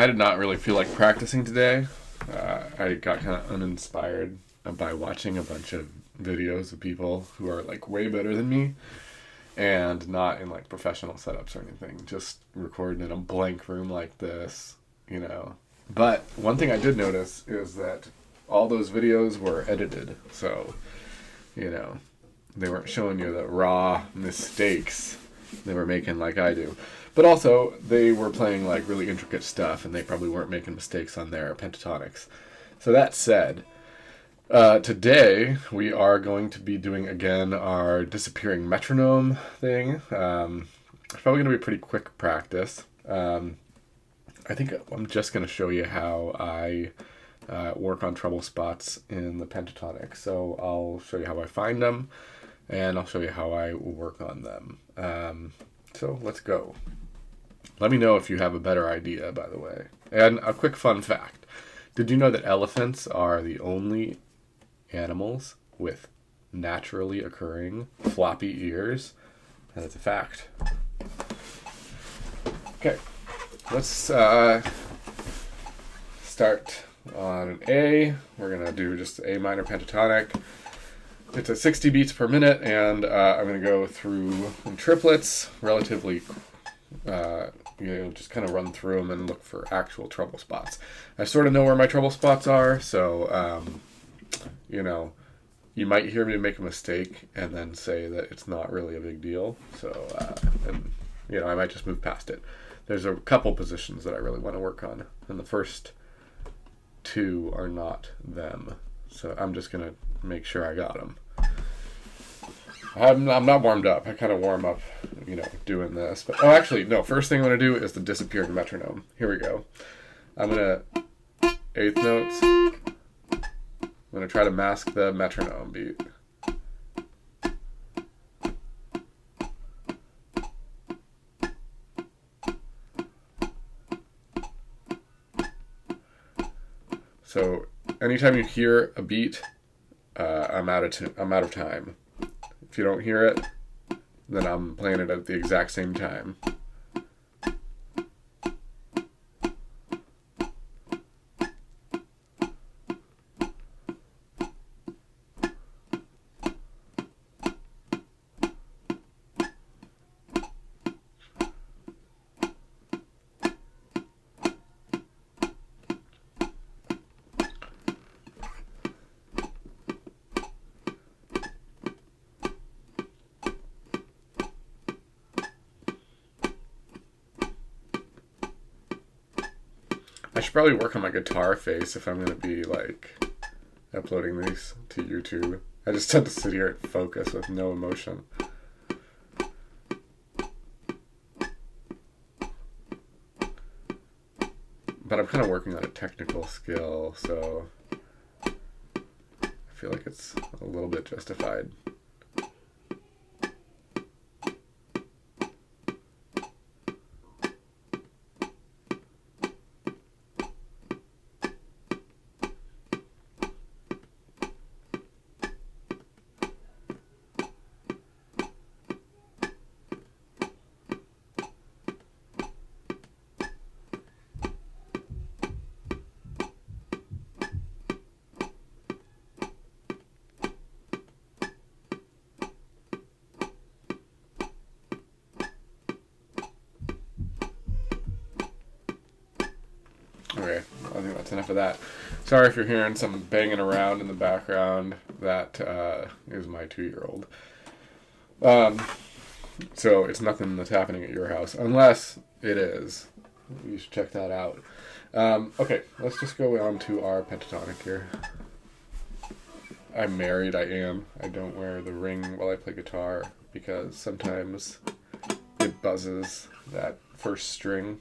I did not really feel like practicing today. I got kind of uninspired by watching a bunch of videos of people who are like way better than me and not in like professional setups or anything, just recording in a blank room like this, you know. But one thing I did notice is that all those videos were edited, so, you know, they weren't showing you the raw mistakes they were making like I do. But also, they were playing like really intricate stuff, and they probably weren't making mistakes on their pentatonics. So that said, today we are going to be doing again our disappearing metronome thing. It's probably going to be a pretty quick practice. I think I'm just going to show you how I work on treble spots in the pentatonic. So I'll show you how I find them, and I'll show you how I work on them. So let's go. Let me know if you have a better idea, by the way. And a quick fun fact. Did you know that elephants are the only animals with naturally occurring floppy ears? That's a fact. Okay, let's start on an A. We're going to do just A minor pentatonic. It's at 60 beats per minute, and I'm going to go through in triplets, relatively, just kind of run through them and look for actual treble spots. I sort of know where my treble spots are, so, you might hear me make a mistake and then say that it's not really a big deal. So, I might just move past it. There's a couple positions that I really want to work on, and the first two are not them. So I'm just going to make sure I got them. I'm not warmed up. I kind of warm up, doing this. But, actually, no. First thing I'm going to do is the disappearing metronome. Here we go. I'm going to eighth notes. I'm going to try to mask the metronome beat. So anytime you hear a beat, I'm out of time. If you don't hear it, then I'm playing it at the exact same time. I should probably work on my guitar face if I'm going to be, uploading these to YouTube. I just tend to sit here and focus with no emotion. But I'm kind of working on a technical skill, so I feel like it's a little bit justified. Okay, I think that's enough of that. Sorry if you're hearing some banging around in the background. That is my 2-year-old. So it's nothing that's happening at your house, unless it is. You should check that out. Okay, let's just go on to our pentatonic here. I'm married, I am. I don't wear the ring while I play guitar because sometimes it buzzes that first string.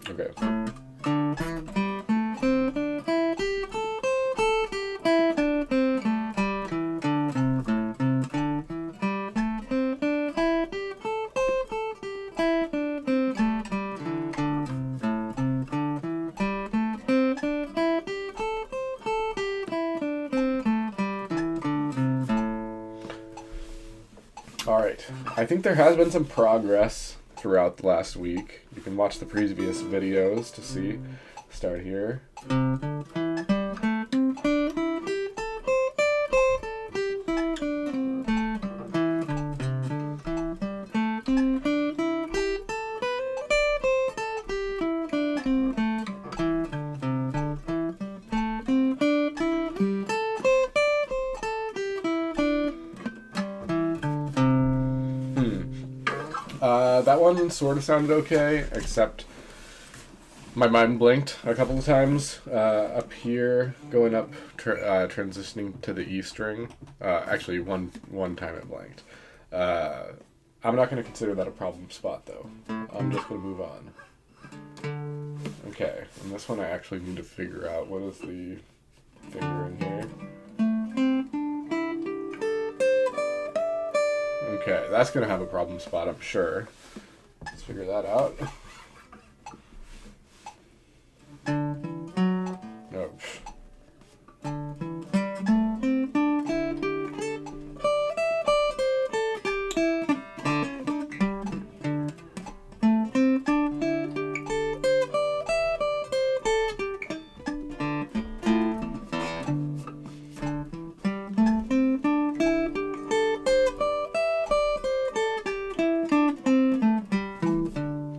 Okay. All right. right. I think there has been some progress throughout the last week. You can watch the previous videos to see. Start here. That one sort of sounded okay, except my mind blinked a couple of times up here, going up, transitioning to the E string. Actually, one time it blanked. I'm not going to consider that a problem spot, though. I'm just going to move on. Okay, and this one I actually need to figure out what is the finger in here. Okay, that's going to have a problem spot, I'm sure. Let's figure that out. No.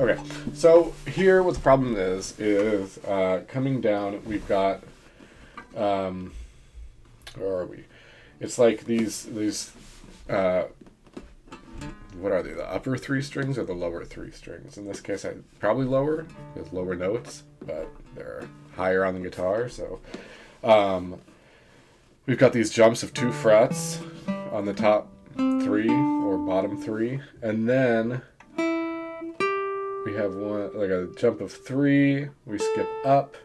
Okay, so here what the problem is coming down, we've got, where are we? It's like these what are they, the upper three strings or the lower three strings? In this case, probably lower, because lower notes, but they're higher on the guitar, so we've got these jumps of 2 frets on the top 3 or bottom 3, and then we have one, like a jump of 3, we skip up,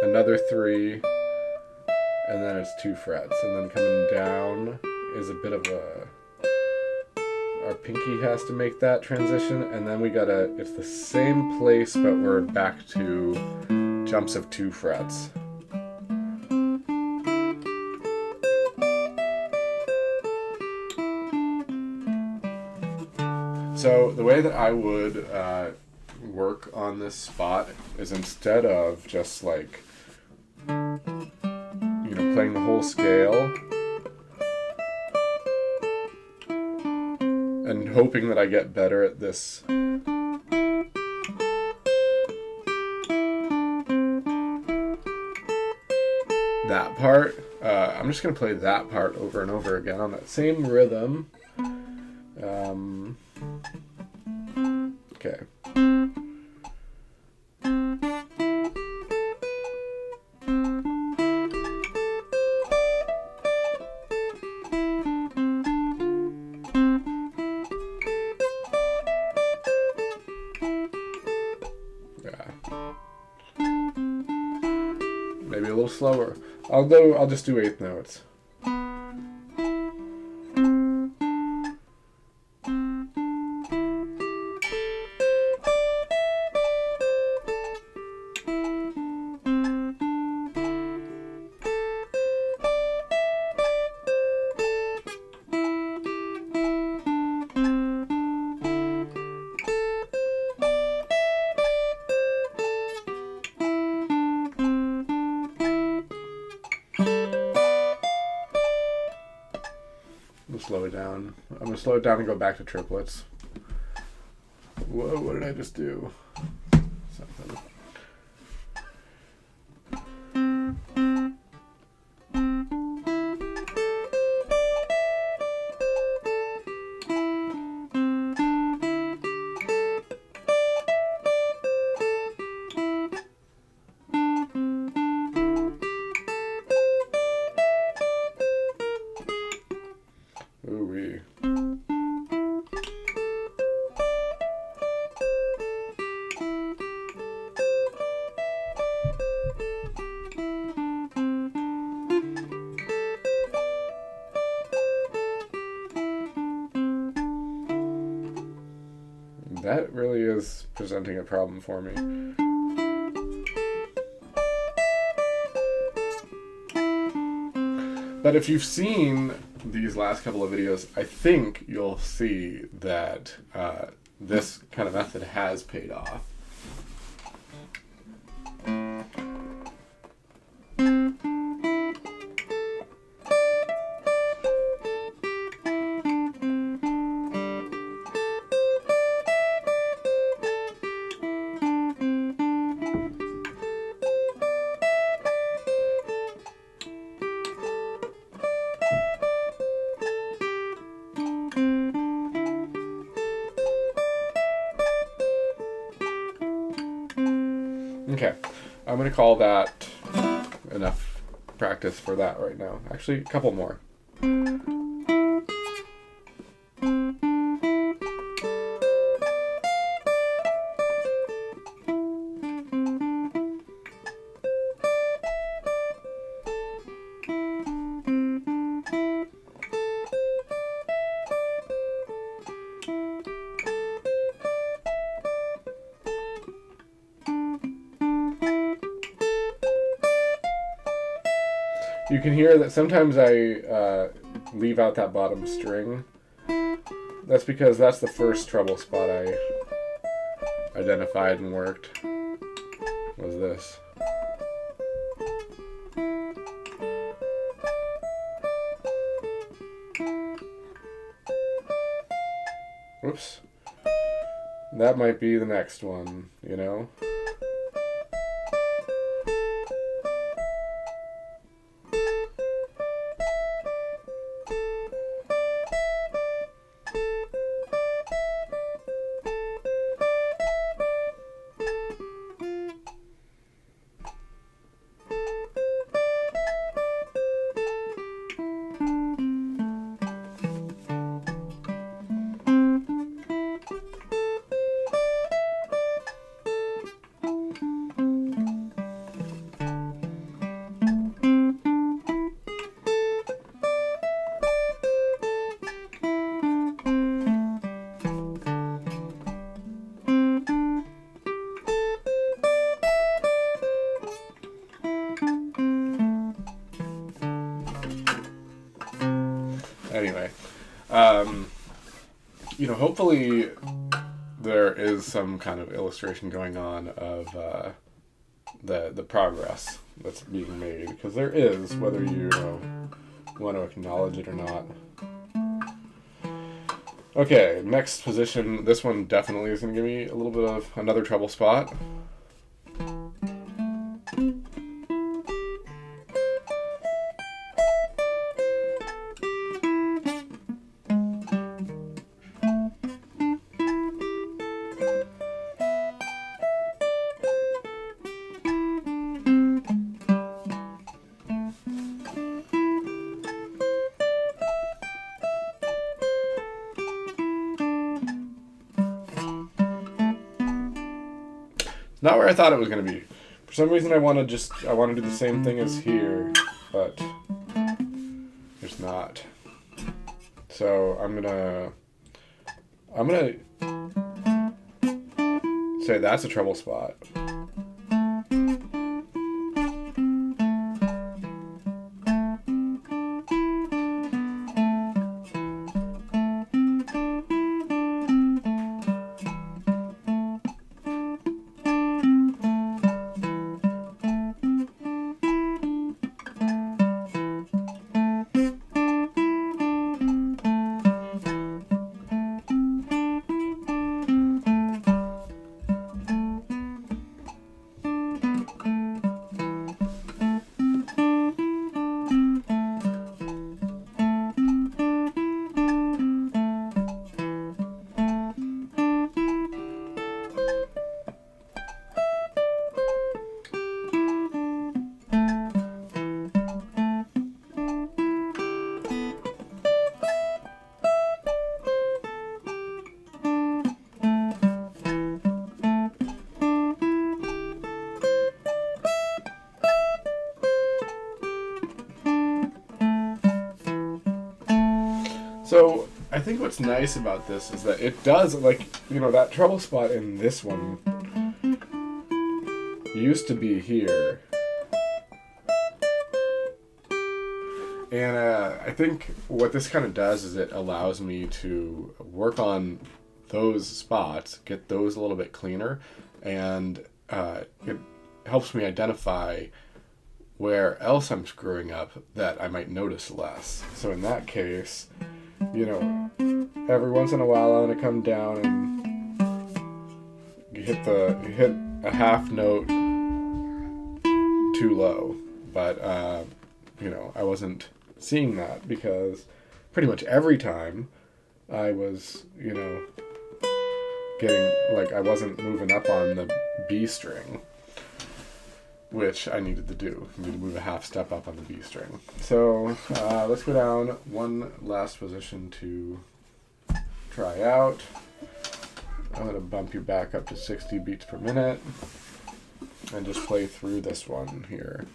another 3, and then it's 2 frets. And then coming down is a bit of our pinky has to make that transition, and then it's the same place, but we're back to jumps of 2 frets. So the way that I would work on this spot is, instead of just like, playing the whole scale and hoping that I get better at this that part, I'm just going to play that part over and over again on that same rhythm. Okay. Maybe a little slower. I'll just do 8th notes. Slow it down. I'm going to slow it down and go back to triplets. Whoa, what did I just do? Something. Ooh-wee. That really is presenting a problem for me. But if you've seen these last couple of videos, I think you'll see that this kind of method has paid off. Okay, I'm going to call that enough practice for that right now. Actually, a couple more. You can hear that sometimes I leave out that bottom string. That's because that's the first treble spot I identified and worked, was this. Whoops. That might be the next one, you know? Anyway, you know, hopefully there is some kind of illustration going on of the progress that's being made, because there is, whether you want to acknowledge it or not. Okay, next position. This one definitely is going to give me a little bit of another treble spot. Not where I thought it was going to be. For some reason I want to do the same thing as here, but it's not. So I'm gonna say that's a treble spot. So I think what's nice about this is that it does, like, you know, that treble spot in this one used to be here. And I think what this kind of does is it allows me to work on those spots, get those a little bit cleaner, and it helps me identify where else I'm screwing up that I might notice less. So in that case, you know, every once in a while I'm gonna come down and hit a half note too low, but I wasn't seeing that because pretty much every time I was, getting, like, I wasn't moving up on the B string, which I needed to do. I need to move a half step up on the B string. So let's go down one last position to try out. I'm going to bump you back up to 60 beats per minute and just play through this one here.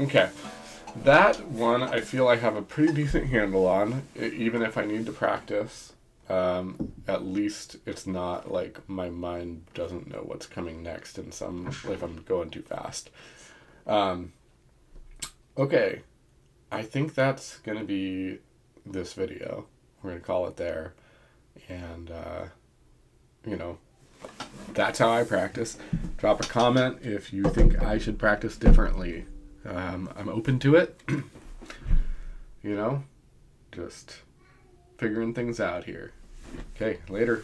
Okay, that one I feel I have a pretty decent handle on, even if I need to practice. At least it's not like my mind doesn't know what's coming next and if I'm going too fast. Okay, I think that's going to be this video. We're going to call it there. And, that's how I practice. Drop a comment if you think I should practice differently. I'm open to it. Just figuring things out here. Okay, later.